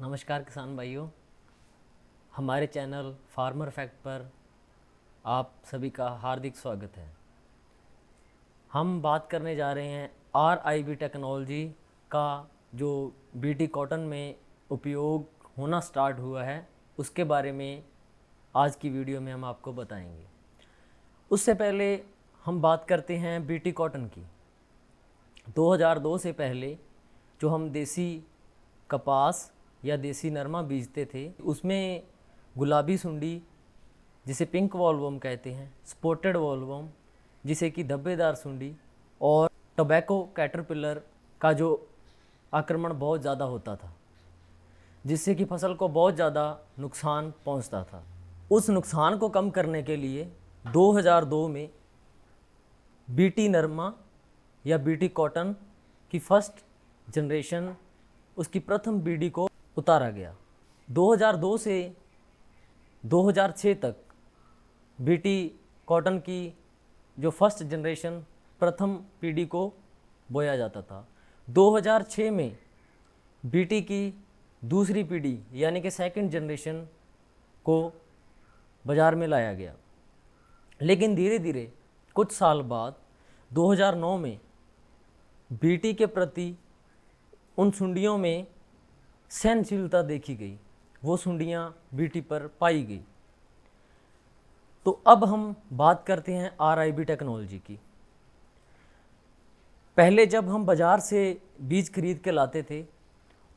नमस्कार किसान भाइयों, हमारे चैनल फार्मर फैक्ट पर आप सभी का हार्दिक स्वागत है। हम बात करने जा रहे हैं RIB टेक्नोलॉजी का जो BT कॉटन में उपयोग होना स्टार्ट हुआ है उसके बारे में आज की वीडियो में हम आपको बताएंगे। उससे पहले हम बात करते हैं BT कॉटन की। 2002 से पहले जो हम देसी कपास या देसी नरमा बीजते थे उसमें गुलाबी सुंडी जिसे पिंक वॉलवॉर्म कहते हैं, स्पॉटेड वॉलवॉर्म जिसे कि धब्बेदार सुंडी और टोबैको कैटरपिलर का जो आक्रमण बहुत ज़्यादा होता था, जिससे कि फसल को बहुत ज़्यादा नुकसान पहुंचता था। उस नुकसान को कम करने के लिए 2002 में BT नरमा या BT कॉटन की फर्स्ट जनरेशन, उसकी प्रथम बीडी को उतारा गया। 2002 से 2006 तक BT कॉटन की जो फर्स्ट जनरेशन प्रथम पीढ़ी को बोया जाता था। 2006 में BT की दूसरी पीढ़ी यानी कि सेकंड जनरेशन को बाज़ार में लाया गया। लेकिन धीरे धीरे कुछ साल बाद 2009 में BT के प्रति उन सुंडियों में सहनशीलता देखी गई, वो सुंडियाँ BT पर पाई गई। तो अब हम बात करते हैं RIB टेक्नोलॉजी की। पहले जब हम बाज़ार से बीज खरीद के लाते थे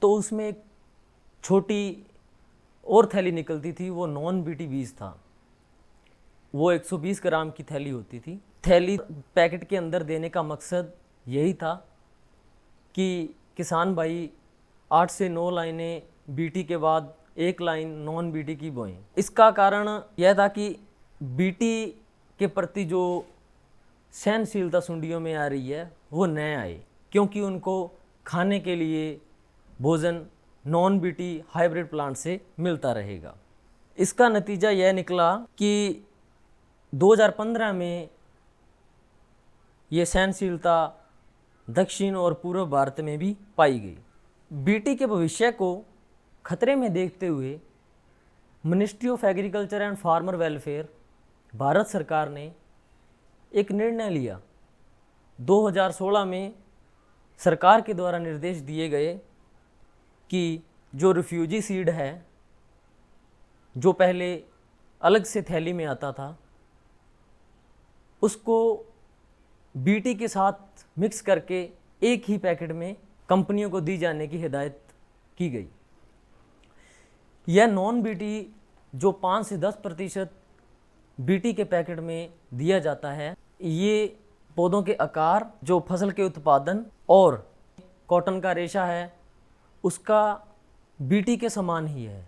तो उसमें एक छोटी और थैली निकलती थी, वो नॉन BT बीज था। वो 120 ग्राम की थैली होती थी। थैली पैकेट के अंदर देने का मकसद यही था कि किसान भाई 8 से 9 लाइनें BT के बाद एक लाइन नॉन BT की बोएं। इसका कारण यह था कि BT के प्रति जो सहनशीलता सुंडियों में आ रही है वो न आए, क्योंकि उनको खाने के लिए भोजन नॉन BT हाइब्रिड प्लांट से मिलता रहेगा। इसका नतीजा यह निकला कि 2015 में ये सहनशीलता दक्षिण और पूर्व भारत में भी पाई गई। BT के भविष्य को खतरे में देखते हुए ministry of agriculture and farmer welfare Bharat सरकार ने एक निर्णय लिया। 2016 में सरकार के द्वारा निर्देश दिए गए कि जो रिफ्यूजी सीड है, जो पहले अलग से थैली में आता था, उसको BT के साथ मिक्स करके एक ही पैकेट में कंपनियों को दी जाने की हिदायत की गई। यह नॉन BT जो 5 से 10% BT के पैकेट में दिया जाता है, ये पौधों के आकार, जो फसल के उत्पादन और कॉटन का रेशा है उसका BT के समान ही है।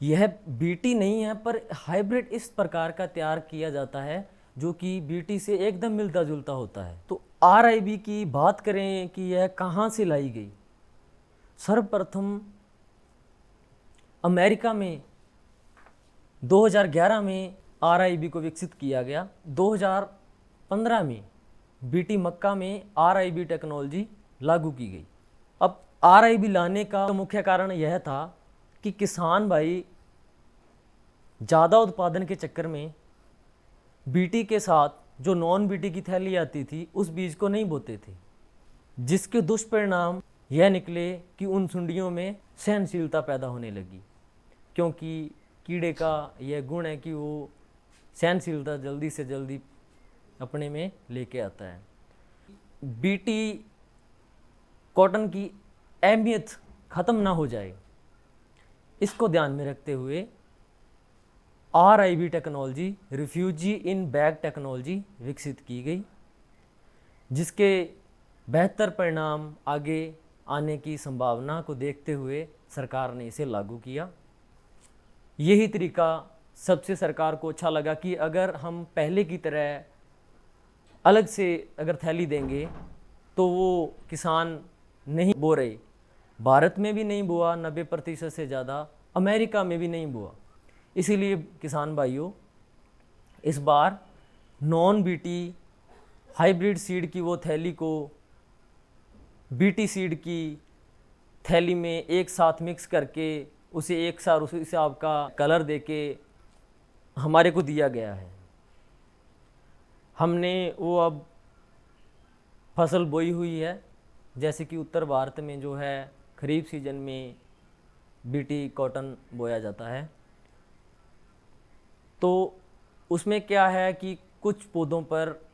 यह BT नहीं है पर हाइब्रिड इस प्रकार का तैयार किया जाता है जो कि BT से एकदम मिलता जुलता होता है। तो RIB की बात करें कि यह कहाँ से लाई गई। सर्वप्रथम अमेरिका में 2011 में RIB को विकसित किया गया। 2015 में BT मक्का में RIB टेक्नोलॉजी लागू की गई। अब RIB लाने का मुख्य कारण यह था कि किसान भाई ज़्यादा उत्पादन के चक्कर में BT के साथ जो नॉन BT की थैली आती थी उस बीज को नहीं बोते थे, जिसके दुष्परिणाम यह निकले कि उन सुंडियों में सहनशीलता पैदा होने लगी, क्योंकि कीड़े का यह गुण है कि वो सहनशीलता जल्दी से जल्दी अपने में लेके आता है। BT कॉटन की अहमियत ख़त्म ना हो जाए, इसको ध्यान में रखते हुए RIB टेक्नोलॉजी, रिफ्यूजी इन बैग टेक्नोलॉजी विकसित की गई, जिसके बेहतर परिणाम आगे आने की संभावना को देखते हुए सरकार ने इसे लागू किया। यही तरीका सबसे सरकार को अच्छा लगा कि अगर हम पहले की तरह अलग से अगर थैली देंगे तो वो किसान नहीं बो रहे। भारत में भी नहीं बोआ 90% से ज़्यादा, अमेरिका में भी नहीं बोआ। इसीलिए किसान भाइयों, इस बार नॉन BT हाइब्रिड सीड की वो थैली को BT सीड की थैली में एक साथ मिक्स करके उसे एक साथ उस हिसाब का कलर देके हमारे को दिया गया है। हमने वो अब फसल बोई हुई है, जैसे कि उत्तर भारत में जो है खरीफ सीजन में बीटी कॉटन बोया जाता है। तो उसमें क्या है कि कुछ पौधों पर